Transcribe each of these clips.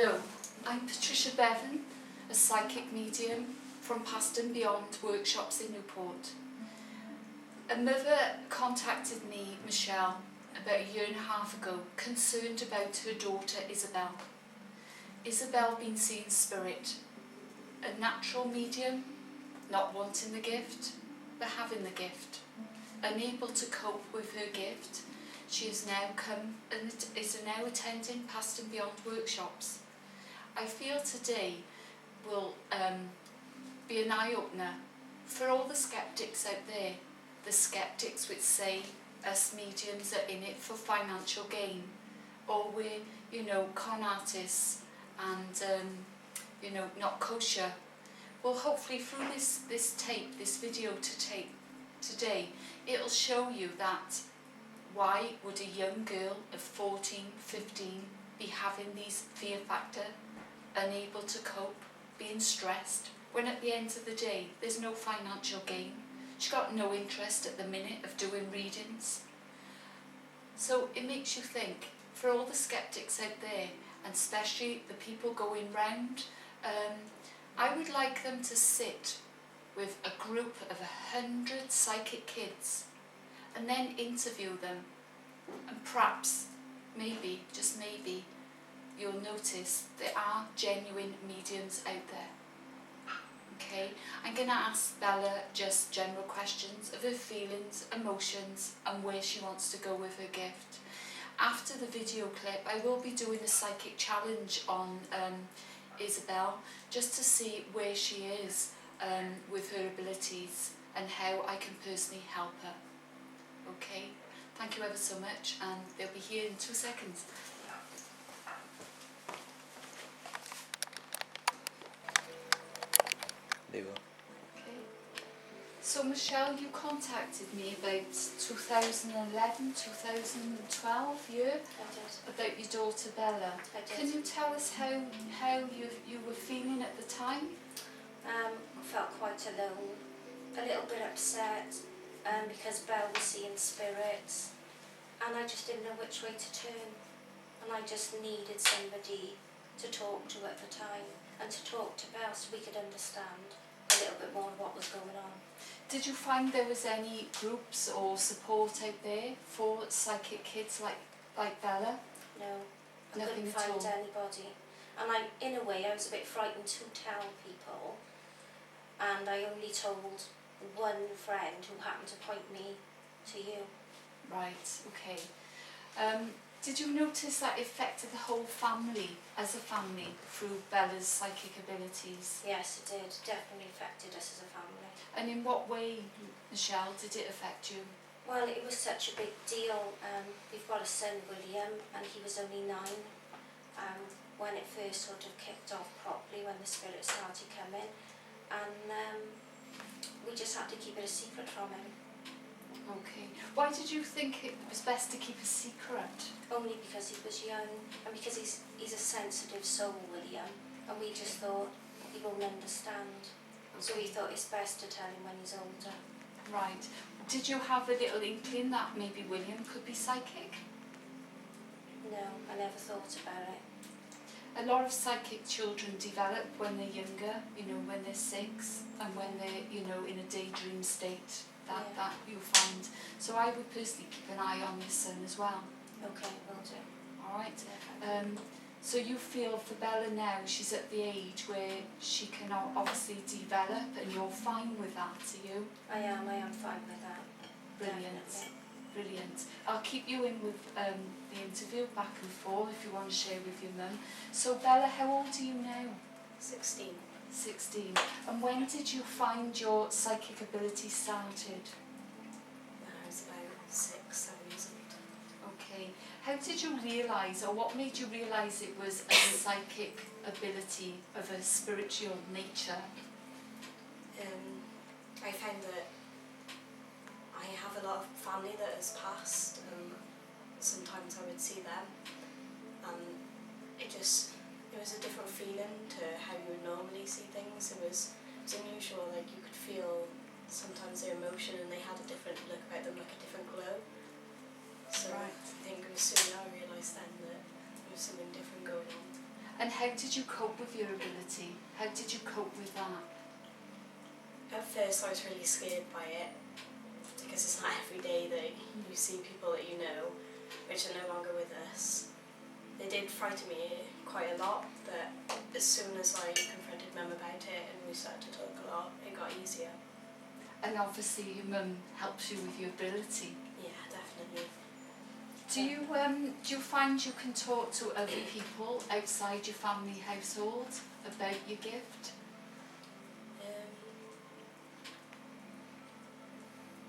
Hello, I'm Patricia Bevan, a psychic medium from Past and Beyond workshops in Newport. A mother contacted me, Michelle, about a year and a half ago, concerned about her daughter Isabella. Isabel been seeing spirit, a natural medium, not wanting the gift, but having the gift. Unable to cope with her gift, she has now come and is now attending Past and Beyond workshops. I feel today will be an eye-opener for all the skeptics out there, the skeptics which say us mediums are in it for financial gain, or we're, con artists and, not kosher. Well, hopefully through this video today, it'll show you that why would a young girl of 14, 15 be having these fear factor, unable to cope, being stressed, when at the end of the day there's no financial gain. She's got no interest at the minute of doing readings. So it makes you think, for all the skeptics out there, and especially the people going round, I would like them to sit with a group of 100 psychic kids and then interview them, and perhaps, maybe, just maybe, you'll notice there are genuine mediums out there. Okay, I'm going to ask Bella just general questions of her feelings, emotions, and where she wants to go with her gift. After the video clip, I will be doing a psychic challenge on Isabel, just to see where she is with her abilities and how I can personally help her. Okay, thank you ever so much, and they'll be here in 2 seconds. They will. Okay. So Michelle, you contacted me about 2011, 2012 year about your daughter Bella. I did. Can you tell us how you were feeling at the time? I felt quite alone, a little bit upset because Belle was seeing spirits, and I just didn't know which way to turn, and I just needed somebody to talk to at the time, and to talk to Belle so we could understand a little bit more of what was going on. Did you find there was any groups or support out there for psychic kids like Bella? No, I Nothing couldn't at find all. anybody, and in a way I was a bit frightened to tell people, and I only told one friend who happened to point me to you. Right, okay. Did you notice that affected the whole family, as a family, through Bella's psychic abilities? Yes, it did. Definitely affected us as a family. And in what way, Michelle, did it affect you? Well, it was such a big deal. We've got a son, William, and he was only 9 when it first sort of kicked off properly, when the spirits started coming. And we just had to keep it a secret from him. Okay. Why did you think it was best to keep a secret? Only because he was young, and because he's a sensitive soul, William, and we just thought he won't understand. So we thought it's best to tell him when he's older. Right. Did you have a little inkling that maybe William could be psychic? No, I never thought about it. A lot of psychic children develop when they're younger, when they're 6, and when they're, in a daydream state. That you find. So I would personally keep an eye on your son as well. Okay, will do. All right. So you feel for Bella now, she's at the age where she can obviously develop, and you're fine with that, are you? I am fine with that. Brilliant. Definitely. Brilliant. I'll keep you in with the interview back and forth if you want to share with your mum. So Bella, how old are you now? 16. 16. And when did you find your psychic ability started? When I was about 6, 7 years old. Okay. How did you realise, or what made you realise it was a psychic ability of a spiritual nature? I found that I have a lot of family that has passed, and sometimes I would see them, and it was a different feeling to how you would normally see things. It was unusual, like you could feel sometimes their emotion, and they had a different look about them, like a different glow. So Right. I think it was soon I realised then that there was something different going on. And how did you cope with your ability? How did you cope with that? At first I was really scared by it, because it's not every day that you see people that you know, which are no longer with us. They did frighten me quite a lot, but as soon as I confronted Mum about it and we started to talk a lot, it got easier. And obviously your mum helps you with your ability. Yeah, definitely. Do you find you can talk to other people outside your family household about your gift?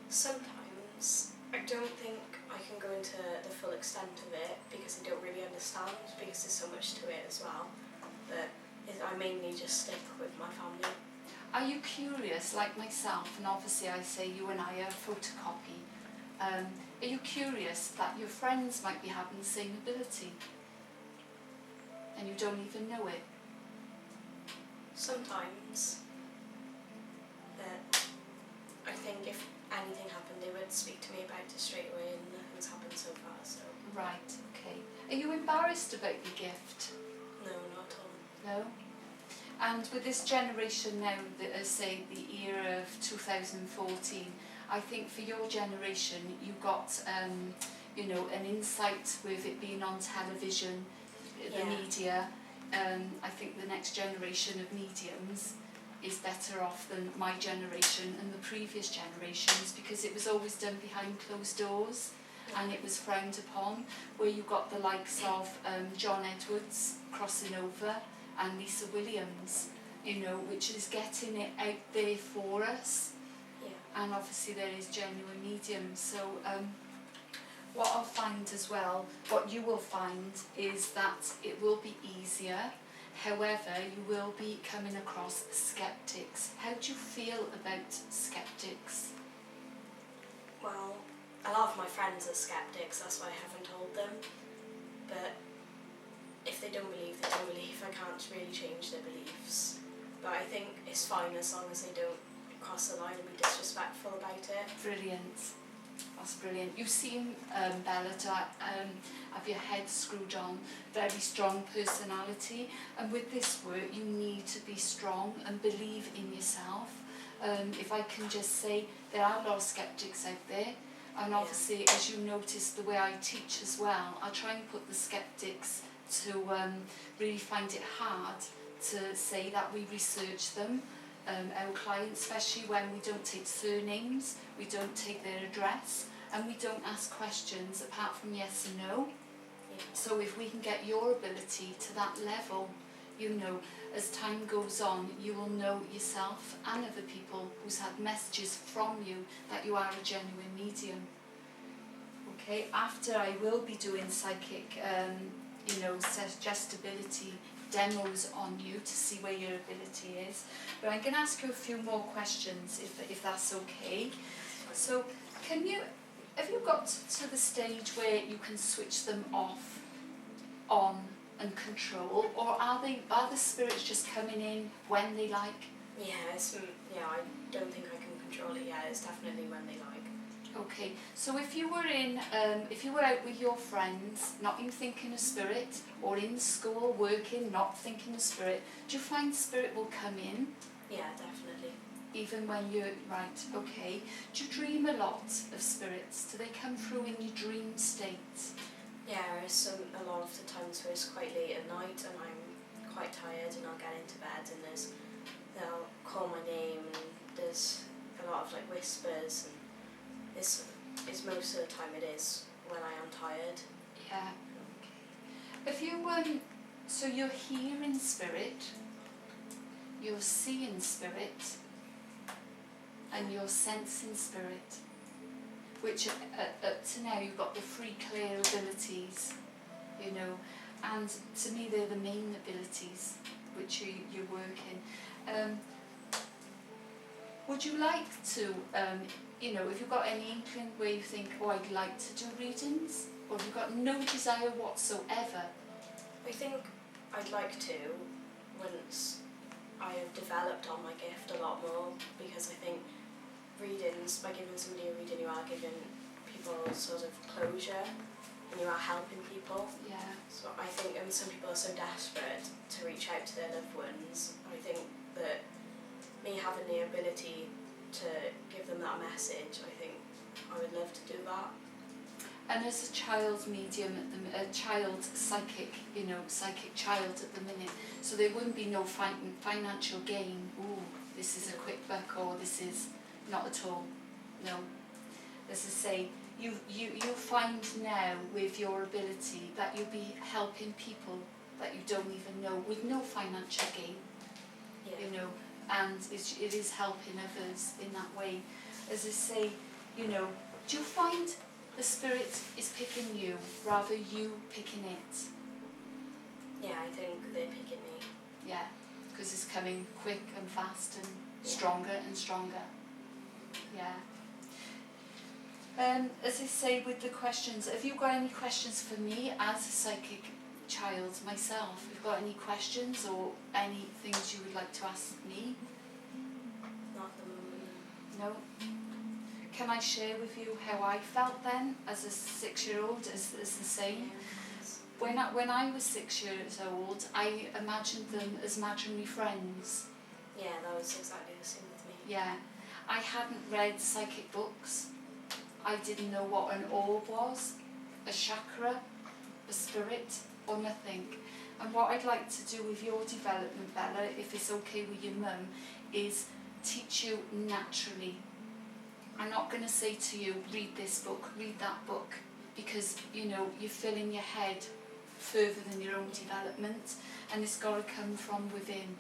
Sometimes. I don't think I can go into the full extent of it because I don't really understand, because there's so much to it as well. But I mainly just stick with my family. Are you curious, like myself, and obviously I say you and I are a photocopy, are you curious that your friends might be having the same ability and you don't even know it? Sometimes. But I think if anything happened, they would speak to me about it straight away, and nothing's happened so far, so. Right, okay. Are you embarrassed about your gift? No, not at all. No? And with this generation now, say the era of 2014, I think for your generation you got you know, an insight with it being on television, the media. I think the next generation of mediums is better off than my generation and the previous generations, because it was always done behind closed doors and it was frowned upon, where you got the likes of John Edwards crossing over and Lisa Williams, you know, which is getting it out there for us. And obviously there is genuine mediums. So what I'll find as well, what you will find is that it will be easier. However, you will be coming across skeptics. How do you feel about skeptics? Well, a lot of my friends are skeptics, that's why I haven't told them. But if they don't believe, they don't believe. I can't really change their beliefs. But I think it's fine as long as they don't cross the line and be disrespectful about it. Brilliant. That's brilliant. You seem, Bella, to have your head screwed on, very strong personality, and with this work you need to be strong and believe in yourself. If I can just say, there are a lot of skeptics out there, and obviously as you notice the way I teach as well, I try and put the skeptics to really find it hard to say that we research them. Our clients, especially when we don't take surnames, we don't take their address, and we don't ask questions apart from yes and no. So if we can get your ability to that level, you know, as time goes on, you will know yourself and other people who's had messages from you that you are a genuine medium. Okay, after I will be doing psychic, you know, suggestibility demos on you to see where your ability is. But I'm going to ask you a few more questions if that's okay. So have you got to the stage where you can switch them off, on and control, or are the spirits just coming in when they like? Yeah, I don't think I can control it yet. It's definitely when they like. Okay, so if you were out with your friends, not even thinking of spirit, or in school working, not thinking of spirit, do you find spirit will come in? Yeah, definitely. Even when you're, right, okay. Do you dream a lot of spirits? Do they come through in your dream state? Yeah, there's a lot of the times where it's quite late at night and I'm quite tired and I'll get into bed and they'll call my name and there's a lot of like whispers, and it's most of the time it is when I am tired. Yeah, okay. If you, so you're hearing spirit, you're seeing spirit, and you're sensing spirit, which up to now you've got the three clear abilities, you know, and to me they're the main abilities which you're working. Would you like to, you know, if you've got any inkling where you think, oh, I'd like to do readings, or have you got no desire whatsoever? I think I'd like to once I have developed on my gift a lot more, because I think readings, by giving somebody a reading, you are giving people sort of closure, and you are helping people. Yeah. So I think some people are so desperate to reach out to their loved ones. I think that me having the ability to give them that message, I think I would love to do that. And as a child medium, a child psychic, psychic child at the minute, so there wouldn't be no financial gain. Ooh, this is a quick buck, or this is not at all. No. As I say, you'll find now with your ability that you'll be helping people that you don't even know with no financial gain. Yeah. And it is helping others in that way. As I say, do you find the Spirit is picking you rather you picking it? Yeah, I think they're picking me. Yeah, because it's coming quick and fast and stronger and stronger. Yeah. As I say with the questions, have you got any questions for me as a psychic child myself? Have you got any questions or any things you would like to ask me? Not at the moment. No? Can I share with you how I felt then as a 6-year-old, as the same? When I was 6 years old, I imagined them as imaginary friends. Yeah, that was exactly the same with me. Yeah. I hadn't read psychic books. I didn't know what an orb was, a chakra, a spirit, or nothing. And what I'd like to do with your development, Bella, if it's okay with your mum, is teach you naturally. I'm not going to say to you, read this book, read that book, because, you're filling your head further than your own development, and it's got to come from within.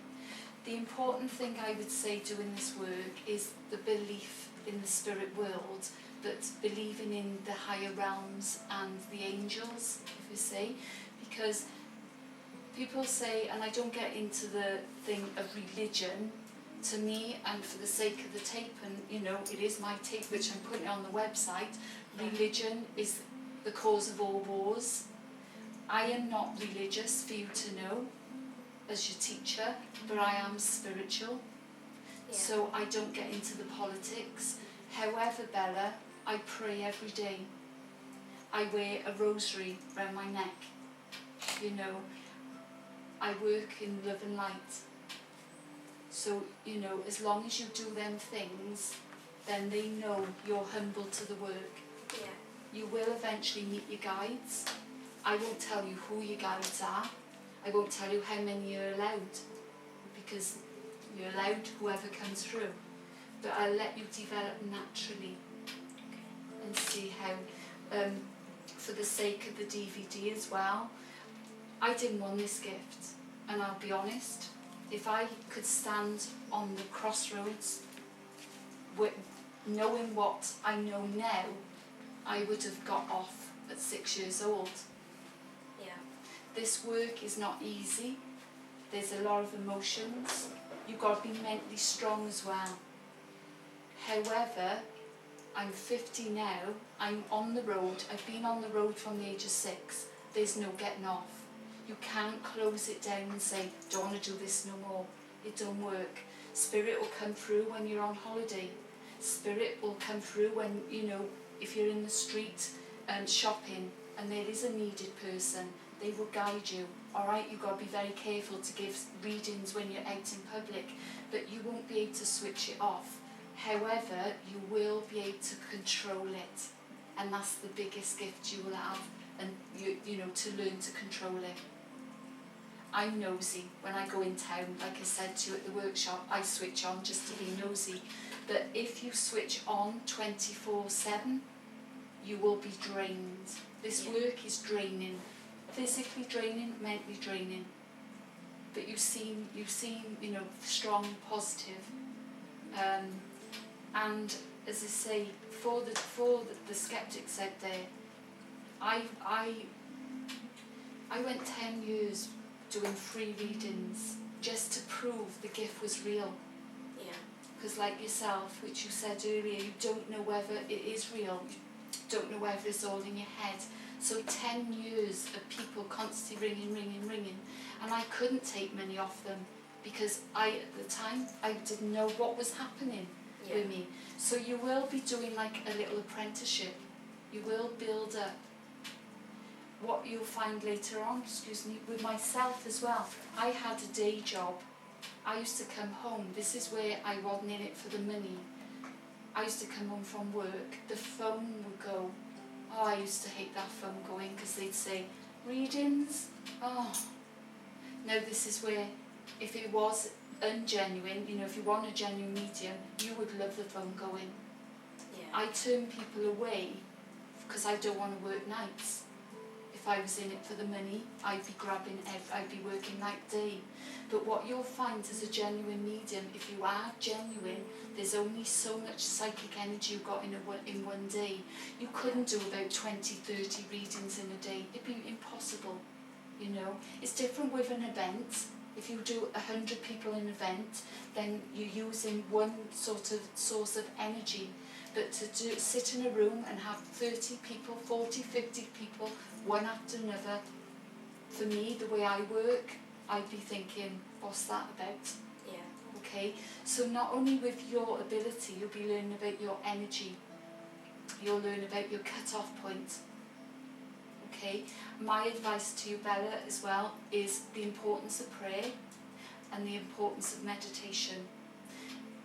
The important thing I would say doing this work is the belief in the spirit world, but believing in the higher realms and the angels, if you say, because people say, and I don't get into the thing of religion, to me, and for the sake of the tape, and it is my tape which I'm putting on the website, religion is the cause of all wars. I am not religious, for you to know, as your teacher, but I am spiritual. Yeah. So I don't get into the politics. However, Bella, I pray every day. I wear a rosary around my neck. I work in love and light. So, as long as you do them things, then they know you're humble to the work. Yeah. You will eventually meet your guides. I won't tell you who your guides are. I won't tell you how many you're allowed, because you're allowed whoever comes through. But I'll let you develop naturally and see how, for the sake of the DVD as well, I didn't want this gift. And I'll be honest, if I could stand on the crossroads with knowing what I know now, I would have got off at 6 years old. Yeah. This work is not easy. There's a lot of emotions. You've got to be mentally strong as well. However, I'm 50 now. I'm on the road. I've been on the road from the age of 6. There's no getting off. You can't close it down and say, don't want to do this no more. It don't work. Spirit will come through when you're on holiday. Spirit will come through when, if you're in the street shopping and there is a needed person, they will guide you. All right, you've got to be very careful to give readings when you're out in public, but you won't be able to switch it off. However, you will be able to control it, and that's the biggest gift you will have, and to learn to control it. I'm nosy when I go in town. Like I said to you at the workshop, I switch on just to be nosy. But if you switch on 24/7, you will be drained. This work is draining, physically draining, mentally draining. But you seem strong, positive. And as I say, for the skeptics out there, I went 10 years doing free readings just to prove the gift was real. Yeah. Because like yourself, which you said earlier, you don't know whether it is real, you don't know whether it's all in your head. So 10 years of people constantly ringing, and I couldn't take money off them because at the time, I didn't know what was happening with me. So you will be doing like a little apprenticeship. You will build up. what you'll find later on, with myself as well, I had a day job. I used to come home, this is where I wasn't in it for the money. I used to come home from work, the phone would go. Oh, I used to hate that phone going because they'd say, readings? Oh. Now this is where, if it was ungenuine, you know, if you want a genuine medium, you would love the phone going. Yeah. I turn people away because I don't want to work nights. If I was in it for the money, I'd be working night day. But what you'll find as a genuine medium, if you are genuine, there's only so much psychic energy you've got in one day. You couldn't do about 20, 30 readings in a day. It'd be impossible, you know. It's different with an event. If you do 100 people in an event, then you're using one sort of source of energy. But to sit in a room and have 30 people, 40, 50 people, one after another, for me, the way I work, I'd be thinking, what's that about? Yeah. Okay, so not only with your ability, you'll be learning about your energy. You'll learn about your cut-off point. Okay, my advice to you, Bella, as well, is the importance of prayer and the importance of meditation.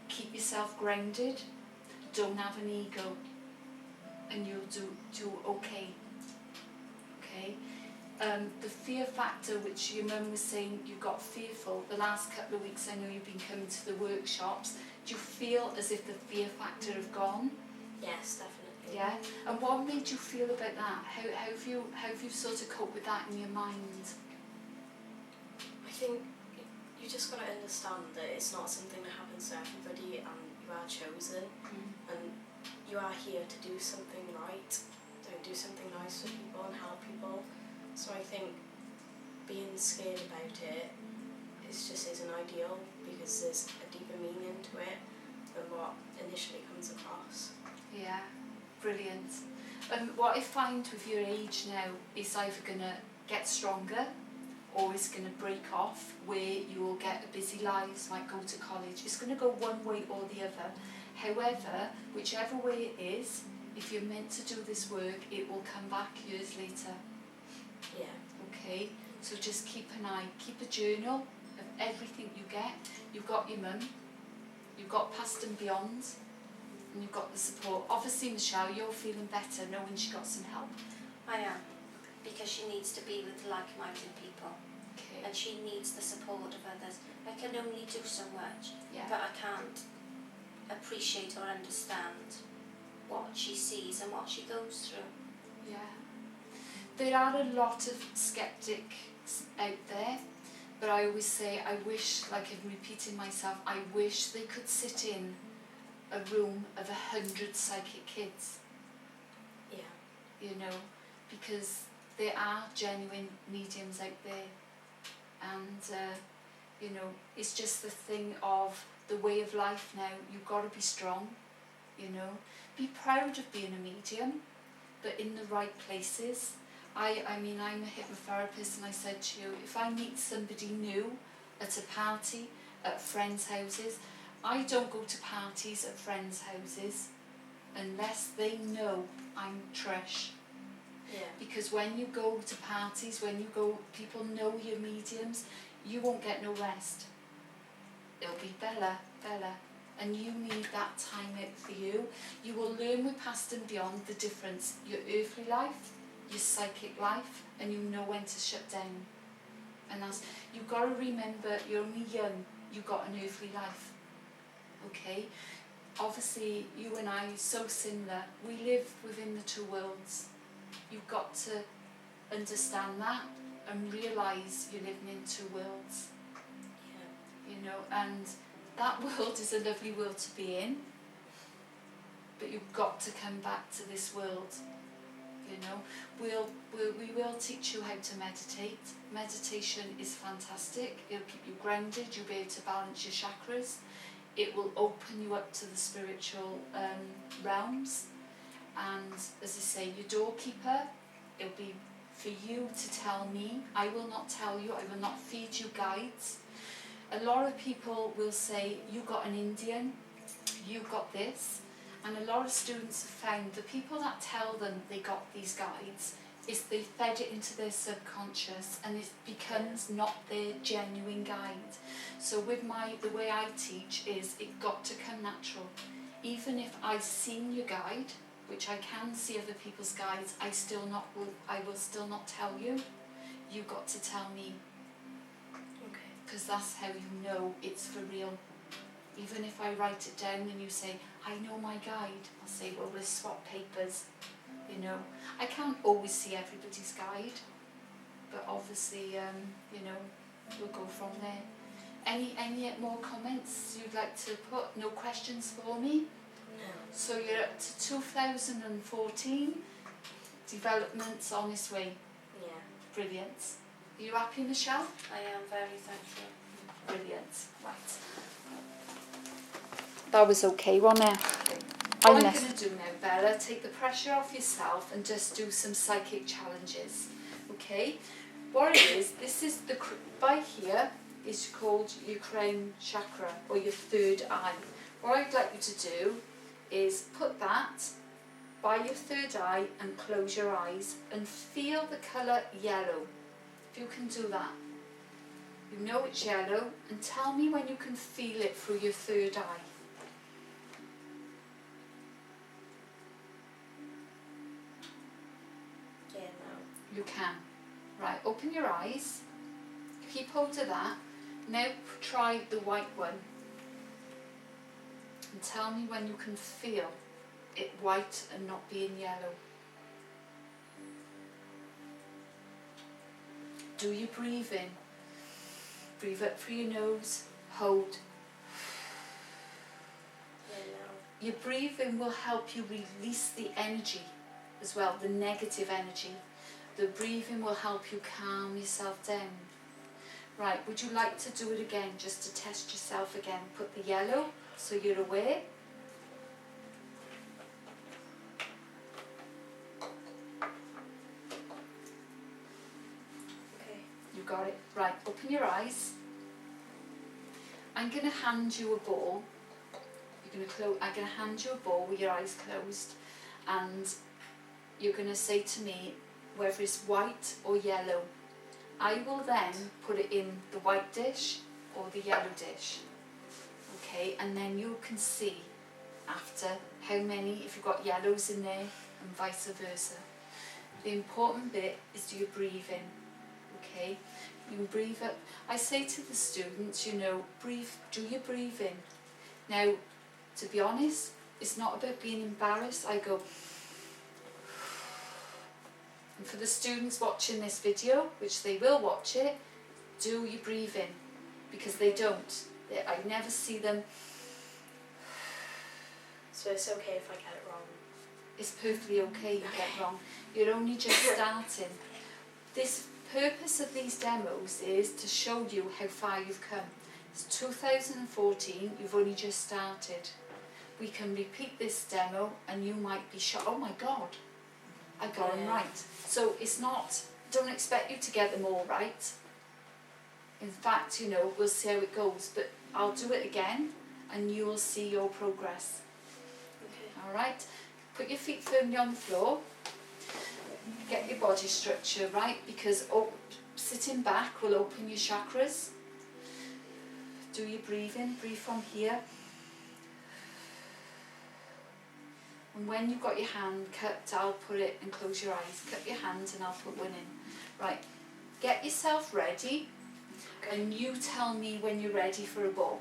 Keep yourself grounded. Don't have an ego, and you'll do okay. Okay. The fear factor, which your mum was saying you got fearful, the last couple of weeks I know you've been coming to the workshops, do you feel as if the fear factor have gone? Yes, definitely. Yeah? And what made you feel about that? How have you sort of coped with that in your mind? I think you just got to understand that it's not something that happens to everybody, and you are chosen, and you are here to do something right, do something nice for people and help people. So I think being scared about it isn't ideal, because there's a deeper meaning to it than what initially comes across. Yeah, brilliant. What I find with your age now is either going to get stronger or it's going to break off, where you will get a busy lives, like go to college. It's going to go one way or the other. However, whichever way it is, if you're meant to do this work, it will come back years later. Yeah. Okay, so just keep an eye, keep a journal of everything you get. You've got your mum, you've got past and beyond, and you've got the support. Obviously, Michelle, you're feeling better knowing she got some help. I am, because she needs to be with like-minded people, Okay. and she needs the support of others. I can only do so much, Yeah. but I can't appreciate or understand what she sees and what she goes through. Yeah. There are a lot of skeptics out there, but I always say, I wish, like I'm repeating myself, I wish they could sit in a room of 100 psychic kids, Yeah. you know, because there are genuine mediums out there, and you know, it's just the thing of the way of life now. You've got to be strong, you know, be proud of being a medium, but in the right places. I mean, I'm a hypnotherapist, and I said to you, if I meet somebody new at a party, at friends' houses, I don't go to parties at friends' houses unless they know I'm Trish. Yeah. Because when you go to parties, people know you're mediums, you won't get no rest. It'll be Bella, and you need that time out for you. You will learn with past and beyond the difference, your earthly life, your psychic life, and you know when to shut down. And you've got to remember, you're only young, you've got an earthly life. Okay? Obviously, you and I are so similar. We live within the two worlds. You've got to understand that and realise you're living in two worlds. Yeah. You know, and that world is a lovely world to be in, but you've got to come back to this world. You know, we will teach you how to meditate. Meditation is fantastic. It'll keep you grounded. You'll be able to balance your chakras. It will open you up to the spiritual realms. And as I say, your doorkeeper, it'll be for you to tell me. I will not tell you. I will not feed you guides. A lot of people will say, you got an Indian, you got this. And a lot of students have found the people that tell them they got these guides, is they fed it into their subconscious and it becomes not their genuine guide. So with the way I teach is it got to come natural. Even if I've seen your guide, which I can see other people's guides, I will still not tell you. You got to tell me. Okay. Because that's how you know it's for real. Even if I write it down and you say, I know my guide, I'll say, well, we'll swap papers. You know, I can't always see everybody's guide, but obviously, you know, we'll go from there. Any more comments you'd like to put? No questions for me? No. So you're up to 2014, development's on its way. Yeah. Brilliant. Are you happy, Michelle? I am very thankful. Brilliant. Right. That was okay, wasn't it? What I'm going to do now, Bella, take the pressure off yourself and just do some psychic challenges. Okay? What it is, this is by here is called your crown chakra or your third eye. What I'd like you to do is put that by your third eye and close your eyes and feel the colour yellow. If you can do that. You know it's yellow and tell me when you can feel it through your third eye. You can. Right, open your eyes. Keep hold of that. Now try the white one. And tell me when you can feel it white and not being yellow. Do your breathing. Breathe up through your nose. Hold. Your breathing will help you release the energy as well, the negative energy. The breathing will help you calm yourself down. Right, would you like to do it again, just to test yourself again? Put the yellow, so you're aware. Okay. You got it. Right, open your eyes. I'm going to hand you a ball. I'm going to hand you a ball with your eyes closed, and you're going to say to me whether it's white or yellow. I will then put it in the white dish or the yellow dish. Okay, and then you can see after how many, if you've got yellows in there, and vice versa. The important bit is do your breathing. Okay, you breathe up. I say to the students, you know, do your breathing. Now, to be honest, it's not about being embarrassed. I go. And for the students watching this video, which they will watch it, do your breathing, because they don't. I never see them. So it's okay if I get it wrong? It's perfectly okay you get wrong. You're only just starting. This purpose of these demos is to show you how far you've come. It's 2014, you've only just started. We can repeat this demo and you might be shocked, oh my God, I got them right. So it's not, don't expect you to get them all right. In fact, you know, we'll see how it goes, but I'll do it again and you will see your progress. Okay. All right? Put your feet firmly on the floor. Get your body structure right, because sitting back will open your chakras. Do your breathing. Breathe from here. And when you've got your hand cupped, I'll put it, and close your eyes. Cup your hands and I'll put one in. Right. Get yourself ready. Okay. And you tell me when you're ready for a ball.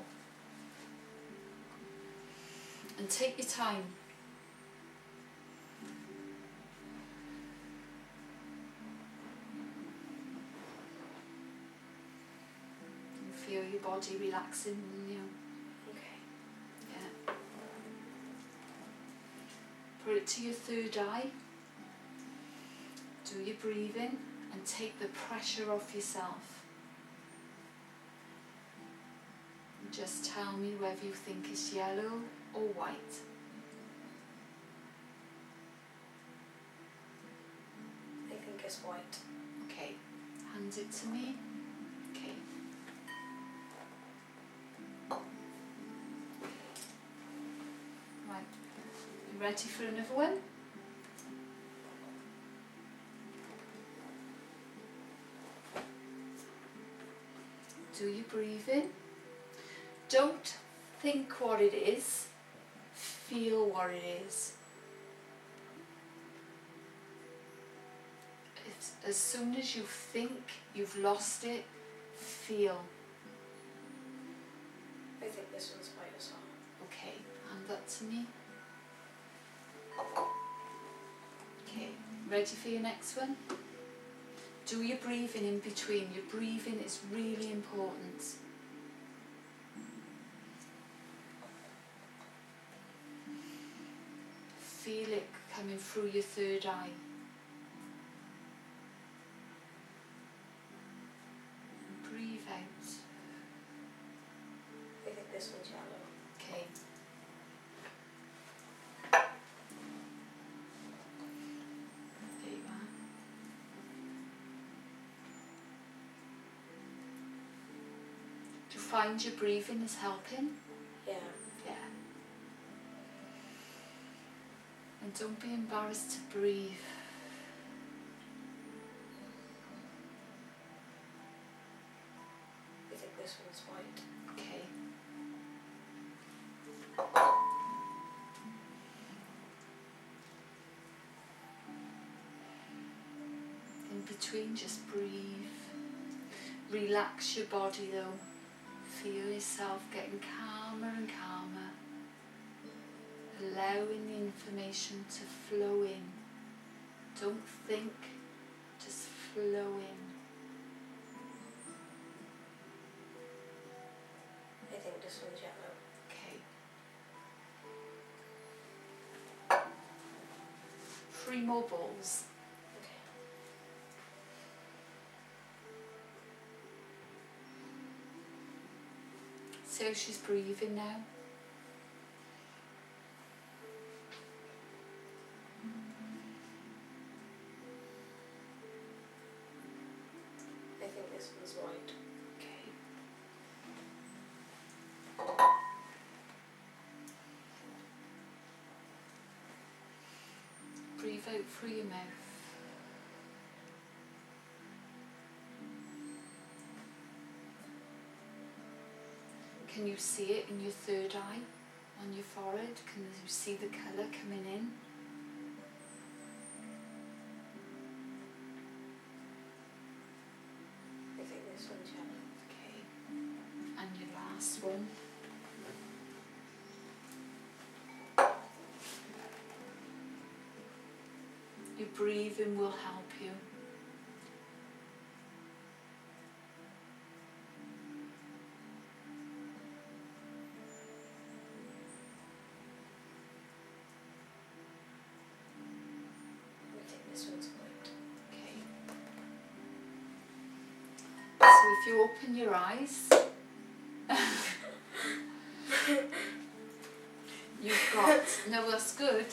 And take your time. And feel your body relaxing, you know. Okay. Yeah. Put it to your third eye. Do your breathing and take the pressure off yourself. And just tell me whether you think it's yellow or white. I think it's white. Okay, hand it to me. Okay. Right, you ready for another one? Do your breathing. Don't think what it is, feel what it is. It's, as soon as you think you've lost it, feel. I think this one's white as well. Okay, hand that to me. Okay, ready for your next one? Do your breathing in between. Your breathing is really important. Feel it coming through your third eye. Breathe out. I think this one's yellow. Okay. There you are. Do you find your breathing is helping? Yeah. Yeah. And don't be embarrassed to breathe. I think this one's white. Okay. In between, just breathe. Relax your body though. Feel yourself getting calmer and calmer. Allowing the information to flow in. Don't think, just flow in. I think this one's yellow. Okay. 3 more balls. Okay. See how she's breathing now? I think this one's white. Okay. Breathe out through your mouth. Can you see it in your third eye, on your forehead? Can you see the colour coming in? I think this one's yellow. Okay. And your last one. Your breathing will help you. I think this one's white. Okay. So if you open your eyes, you've got, no, that's good.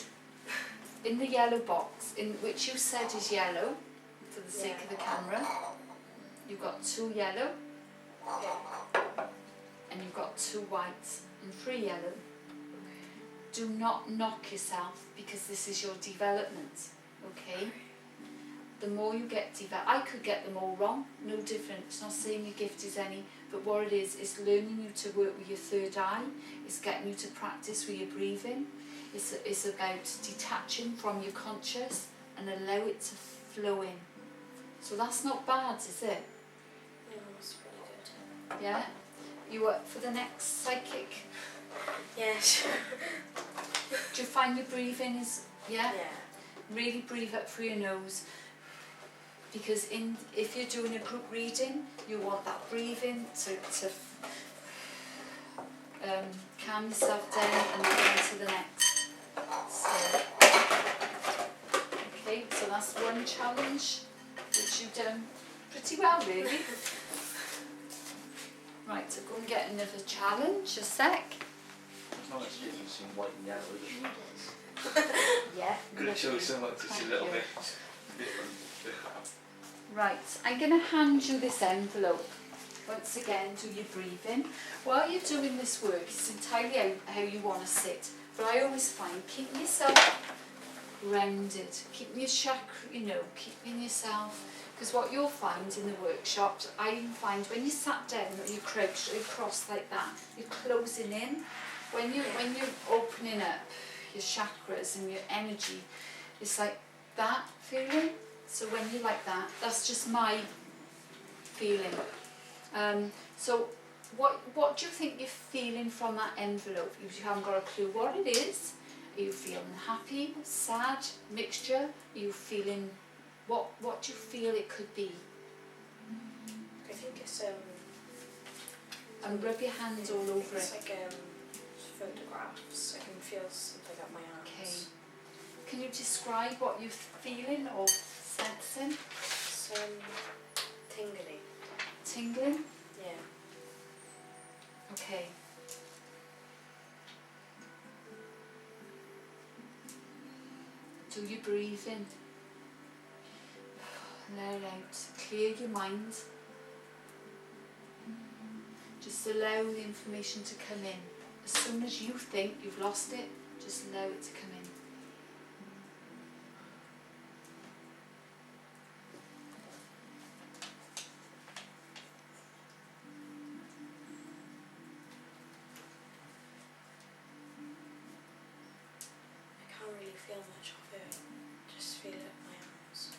In the yellow box, in which you said is yellow, for the sake of the camera, you've got 2 yellow, Okay. and you've got 2 whites and 3 yellow. Do not knock yourself, because this is your development, okay? The more you get I could get them all wrong, no different. It's not saying your gift is any, but what it is learning you to work with your third eye. It's getting you to practice with your breathing. It's about detaching from your conscious and allow it to flow in. So that's not bad, is it? Yeah, that's pretty good. Yeah? You up for the next psychic? Yeah, sure. Do you find your breathing is, yeah? Yeah. Really breathe up through your nose. Because if you're doing a group reading, you want that breathing to calm yourself down and then on to the next. So, okay, so that's one challenge which you've done pretty well, really. Right, so go and get another challenge, a sec. It's not as if you've seen white and yellow, is it? Yeah. Good choice, I like to see Thank a little you. bit different. Right, I'm going to hand you this envelope. Once again, do your breathing. While you're doing this work, it's entirely how you want to sit. But I always find keeping yourself grounded, keeping your chakra, keeping yourself Because what you'll find in the workshops, I find when you sat down or you crouched or you crossed like that, you're closing in. When you're opening up your chakras and your energy, it's like that feeling. So when you like that, that's just my feeling. So what do you think you're feeling from that envelope? If you haven't got a clue what it is, are you feeling happy, sad, mixture? Are you feeling, what do you feel it could be? I think it's And rub your hands all over it's it. like photographs. I can feel something up my arms. Okay. Can you describe what you're feeling or sensing? Some tingly. Tingling? Yeah. Okay. Do your breathing. Let it out. Clear your mind. Just allow the information to come in. As soon as you think you've lost it, just allow it to come in. I can't really feel much of it. Just feel it in my arms.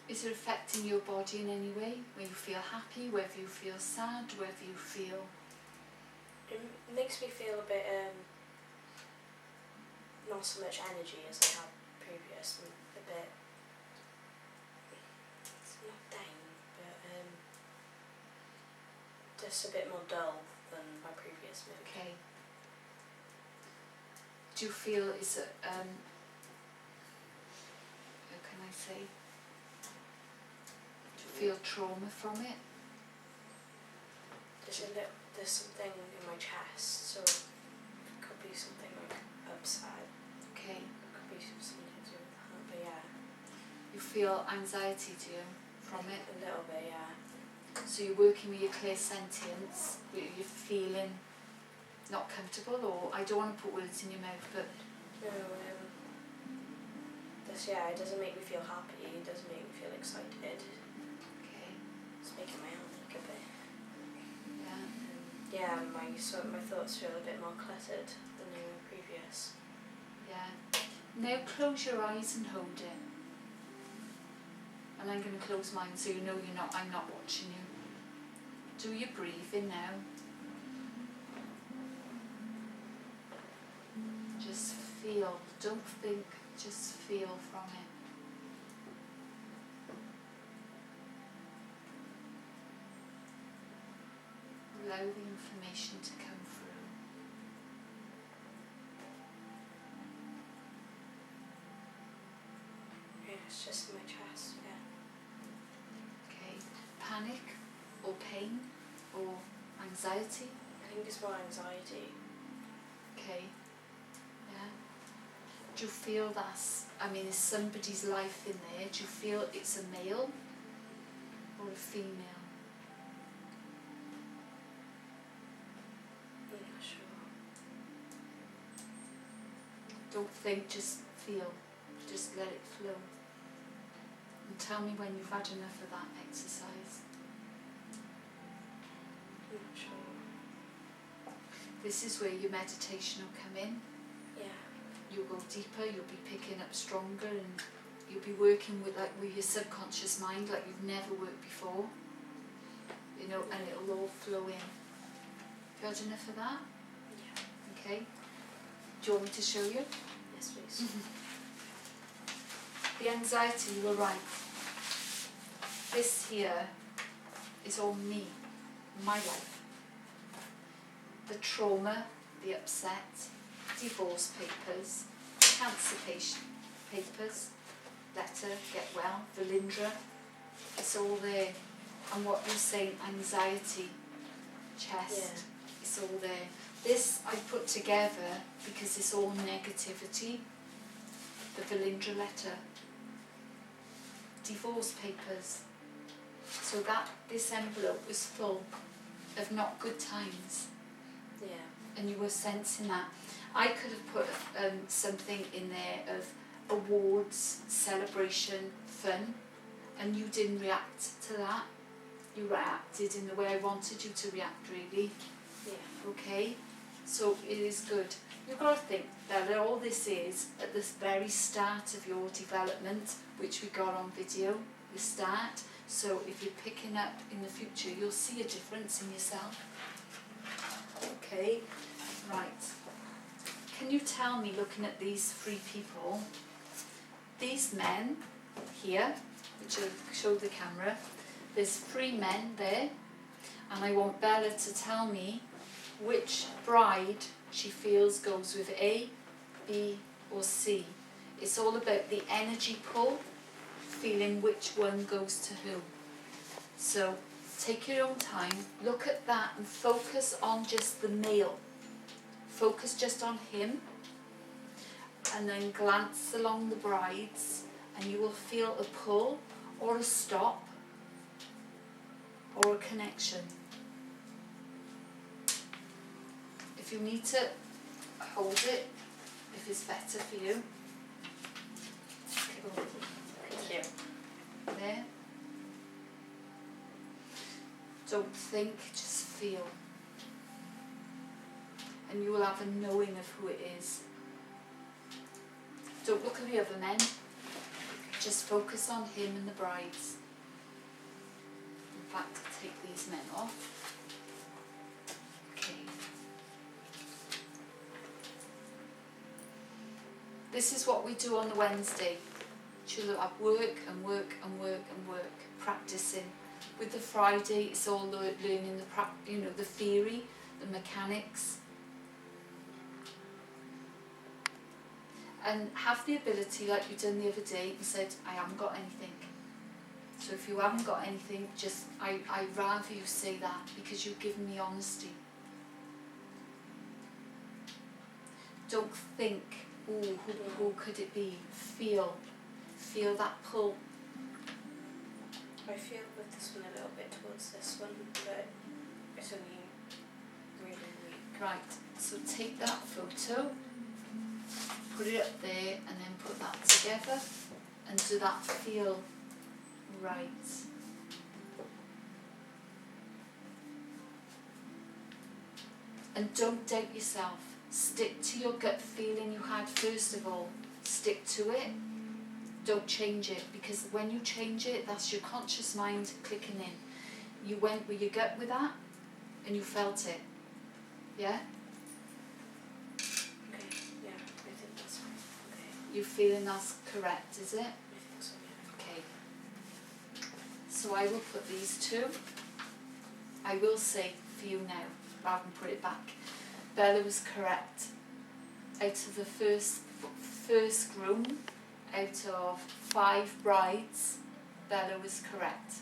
Is it affecting your body in any way? Whether you feel happy, whether you feel sad, whether you feel... It makes me feel a bit not so much energy as I had previous. A bit. It's not down, but just a bit more dull than my previous mood. Okay. Do you feel, is it, how can I say? Do you feel trauma from it? There's something in my chest, so it could be something like upside. Okay. It could be something to do with that, but yeah. You feel anxiety, do you, from it? A little bit, yeah. So you're working with your clairsentience, you're feeling not comfortable, or I don't want to put words in your mouth, but... No, it doesn't make me feel happy, it doesn't make me feel excited. Okay. It's making my arm ache a bit. Yeah. My thoughts feel a bit more cluttered than they were previous. Yeah. Now close your eyes and hold it. And I'm going to close mine so you know I'm not watching you. Do your breathing now. Just feel, don't think, just feel from it. Allow the information to come through. Yeah, it's just in my chest, yeah. Okay. Panic or pain or anxiety? I think it's more anxiety. Okay. Yeah. Do you feel that's, is somebody's life in there? Do you feel it's a male or a female? I'm not sure. Don't think, just feel. Just let it flow. And tell me when you've had enough of that exercise. I'm not sure. This is where your meditation will come in. Yeah. You'll go deeper, you'll be picking up stronger, and you'll be working with your subconscious mind like you've never worked before. And it'll all flow in. Have you had enough of that? Yeah. Okay. Do you want me to show you? Yes, please. The anxiety, you were right. This here is all me, my life. The trauma, the upset, divorce papers, cancer papers, letter, get well, Valindra, it's all there. And what you're saying, anxiety, chest, it's all there. This I put together because it's all negativity. The Valindra letter, divorce papers. So this envelope was full of not good times. Yeah. And you were sensing that. I could have put something in there of awards, celebration, fun, and you didn't react to that. You reacted in the way I wanted you to react, really. Yeah. Okay? So it is good. You've got to think that all this is at the very start of your development, which we got on video, the start. So if you're picking up in the future, you'll see a difference in yourself. Okay, right. Can you tell me, looking at these three people, these men here, which I'll show the camera, there's three men there, and I want Bella to tell me which bride she feels goes with A, B or C. It's all about the energy pull, feeling which one goes to who. So take your own time, look at that and focus on just the male. Focus just on him, and then glance along the brides, and you will feel a pull or a stop or a connection. If you need to hold it, if it's better for you. Thank you. There. Don't think, just feel. And you will have a knowing of who it is. Don't look at the other men. Just focus on him and the brides. In fact, I'll take these men off. Okay. This is what we do on the Wednesday. She'll have work and work and work and work, practicing. With the Friday, it's all learning the theory, the mechanics. And have the ability, like you done the other day, and said, I haven't got anything. So if you haven't got anything, just I'd rather you say that, because you've given me honesty. Don't think, ooh, who could it be? Feel that pull. I feel with this one a little bit towards this one, but it's only really weak. Right, so take that photo, put it up there, and then put that together, and do that feel right. And don't doubt yourself. Stick to your gut feeling you had first of all. Stick to it. Don't change it, because when you change it, that's your conscious mind clicking in. You went with your gut with that, and you felt it. Yeah? Okay, yeah, I think that's right. Okay. You feeling that's correct, is it? I think so, yeah. Okay. So I will put these two. I will say for you now, rather than put it back. Bella was correct. Out of the first groom, out of 5 brides, Bella was correct.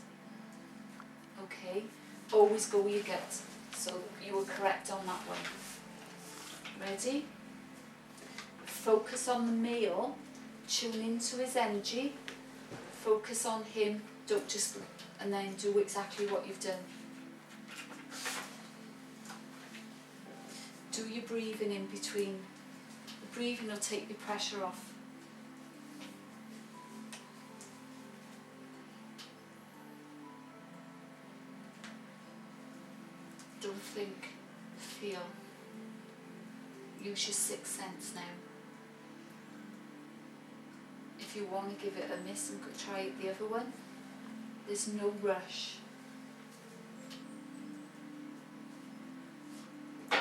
Okay? Always go with your gut. So you were correct on that one. Ready? Focus on the male, tune into his energy, focus on him, don't just, and then do exactly what you've done. Do your breathing in between. The breathing will take the pressure off. Don't think, feel. Use your sixth sense now. If you want to give it a miss and try the other one, there's no rush. I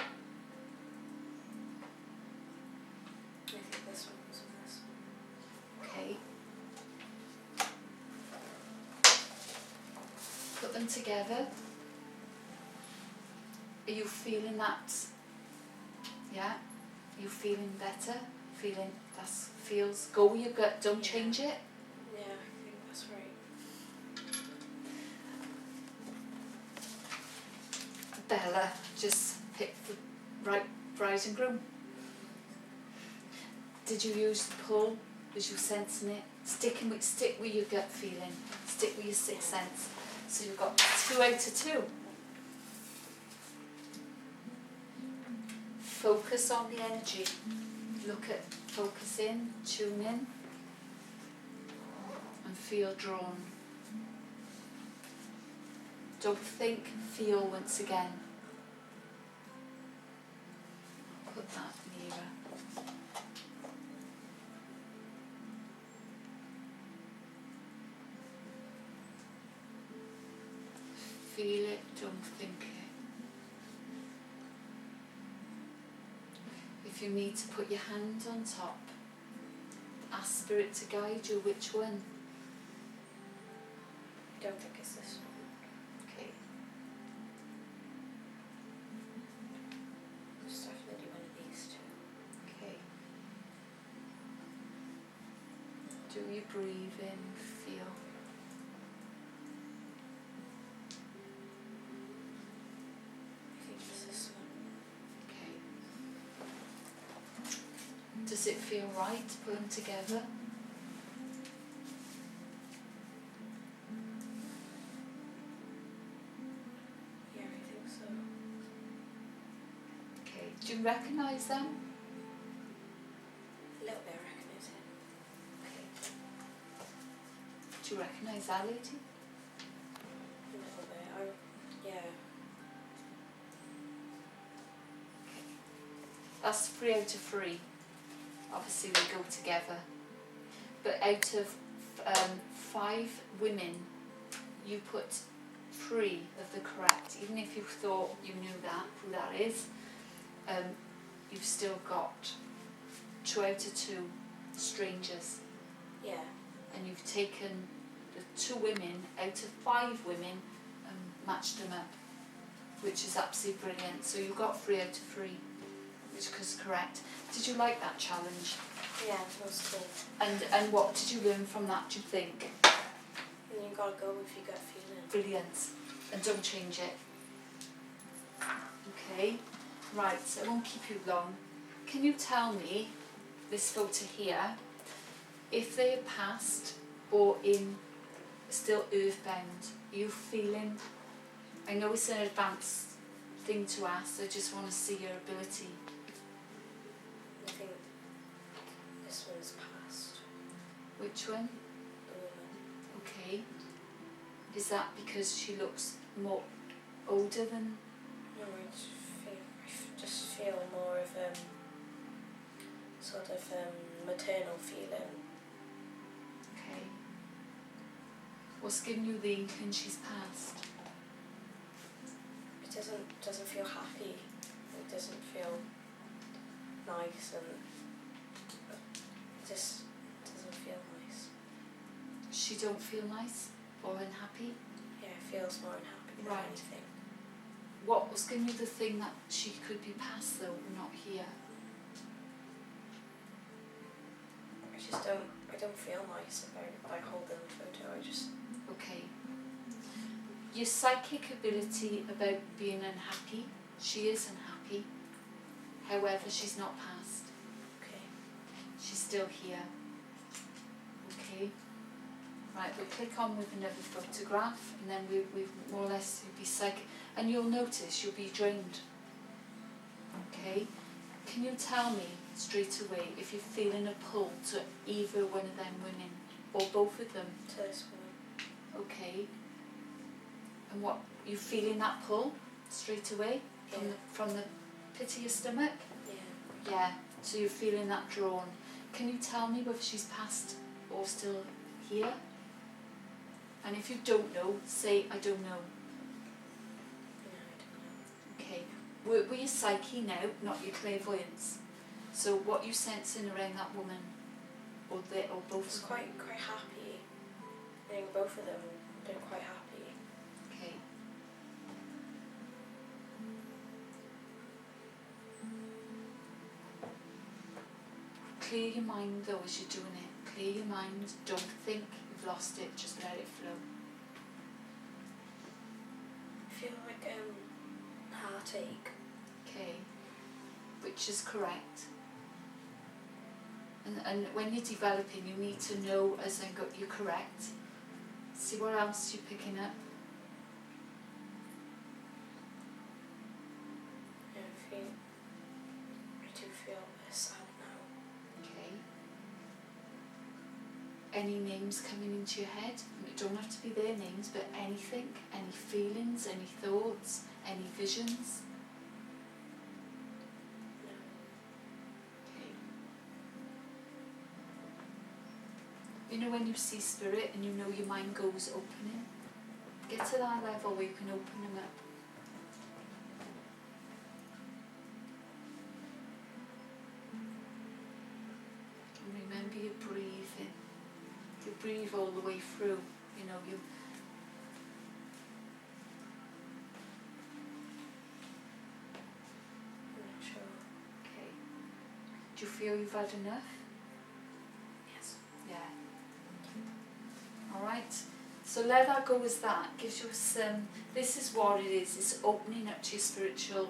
think this one was with this one. Okay. Put them together. Are you feeling that? Yeah? Are you feeling better? Feeling that feels, go with your gut, don't change it. Yeah, I think that's right. Bella, just pick the right bride and groom. Did you use the pull? Was you sensing it? Stick with your gut feeling. Stick with your sixth sense. So you've got 2 out of 2. Focus on the energy. Focus in, tune in. and feel drawn. Don't think, feel once again. Put that nearer. Feel it, don't think it. If you need to put your hand on top, ask Spirit to guide you which one. I don't think it's this one. Okay. It's definitely one of these two. Okay. Do you breathe in, feel? I think it's this one. Okay. Does it feel right to put them together? Yeah, I think so. Okay. Do you recognise them? A little bit, I recognise it. Okay. Do you recognise that lady? A little bit. Yeah. That's 3 out of 3. Obviously they go together. But out of 5 women, you put 3 of the correct. Even if you thought you knew that, who that is, you've still got 2 out of 2 strangers. Yeah. And you've taken the 2 women out of 5 women and matched them up, which is absolutely brilliant. So you got 3 out of 3, which is correct. Did you like that challenge? Yeah, it was cool. And what did you learn from that, do you think? And you gotta go with your gut feeling. Brilliant. And don't change it. Okay, right, so I won't keep you long. Can you tell me, this photo here, if they are past or in still earthbound, are you feeling? I know it's an advanced thing to ask, I just want to see your ability. I think this one's past. Which one? The woman. Okay. Is that because she looks more older than? No, I just feel more of sort of maternal feeling. Okay. What's giving you the inkling she's passed? It doesn't feel happy. It doesn't feel nice, and it just doesn't feel nice. She don't feel nice or unhappy? Yeah, it feels more unhappy than Right. anything. What was giving you the thing that she could be past though, not here? I don't feel nice by holding the photo. I just Okay. Your psychic ability about being unhappy, she is unhappy. However, she's not past. okay. She's still here. Okay. Right, we'll click on with another photograph and then we more or less you'll be psychic. And you'll notice you'll be drained. Okay? Can you tell me straight away if you're feeling a pull to either one of them women or both of them? To this one. Okay. And what, you feeling that pull straight away Yeah. from the pit of your stomach? Yeah. Yeah. So you're feeling that drawn. Can you tell me whether she's passed or still here? And if you don't know, say I don't know. No, I don't know. Okay. We're your psyche now, not your clairvoyance. So what you sensing around that woman, or both? I was quite happy. I think both of them been quite happy. Okay. Clear your mind though as you're doing it. Clear your mind. Don't think you've lost it. Just let it flow. I feel like heartache. Okay. Which is correct. And when you're developing, you need to know as you're correct. See what else you're picking up. I do feel a bit sad now. Okay. any names coming into your head. It don't have to be their names, but anything, any feelings, any thoughts, any visions. Okay. You know when you see spirit and you know your mind goes opening? Get to that level where you can open them up. And remember you're breathing. You breathe all the way through, you know, you. I'm not sure. Okay. Do you feel you've had enough? Yes. Yeah. Alright. So let that go as that. Gives you some, this is what it is, it's opening up to your spiritual,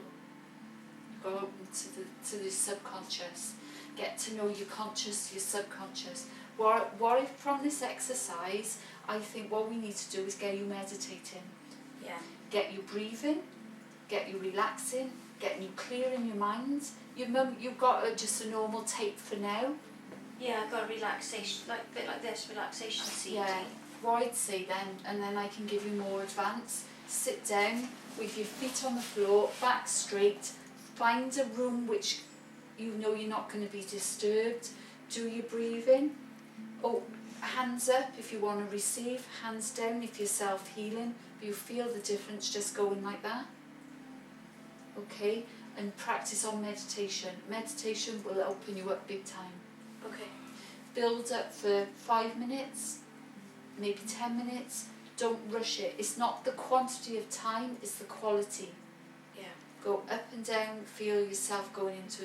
go open to the subconscious. Get to know your conscious, your subconscious. What if from this exercise, I think what we need to do is get you meditating. Yeah. Get you breathing, get you relaxing, get you clearing your mind. You've got just a normal tape for now. Yeah, I've got a relaxation, like a bit like this, relaxation CD. Yeah. What I'd say then, and then I can give you more advance, sit down with your feet on the floor, back straight, find a room which you know you're not going to be disturbed, do your breathing, hands up if you want to receive, hands down if you're self-healing, but you feel the difference just going like that. Okay, and practice on meditation. Meditation will open you up big time. Okay. Build up for 5 minutes, maybe 10 minutes. Don't rush it. It's not the quantity of time, it's the quality. Yeah. Go up and down, feel yourself going into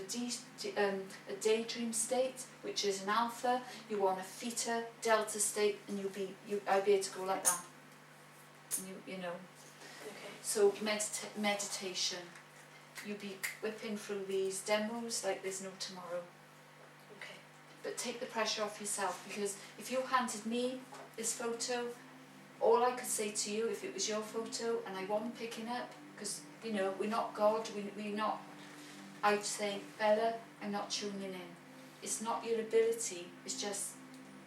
a daydream state, which is an alpha. You want a theta, delta state, and I'll be able to go like that. And you know. Okay. So meditation. You'll be whipping through these demos like there's no tomorrow. Okay. But take the pressure off yourself, because if you handed me this photo, all I could say to you, if it was your photo and I wasn't picking up, because you know we're not God, we're not. I'd say, Bella, I'm not tuning in. It's not your ability. It's just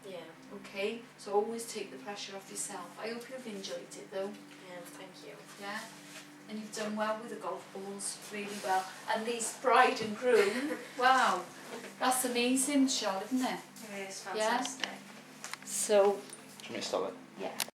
Yeah. okay. So always take the pressure off yourself. I hope you've enjoyed it though. Yeah. Thank you. Yeah. And you've done well with the golf balls, really well. And these bride and groom, wow, that's amazing, Michelle, isn't it? It is Yeah. fantastic. So, Do you want me to stop it? yeah.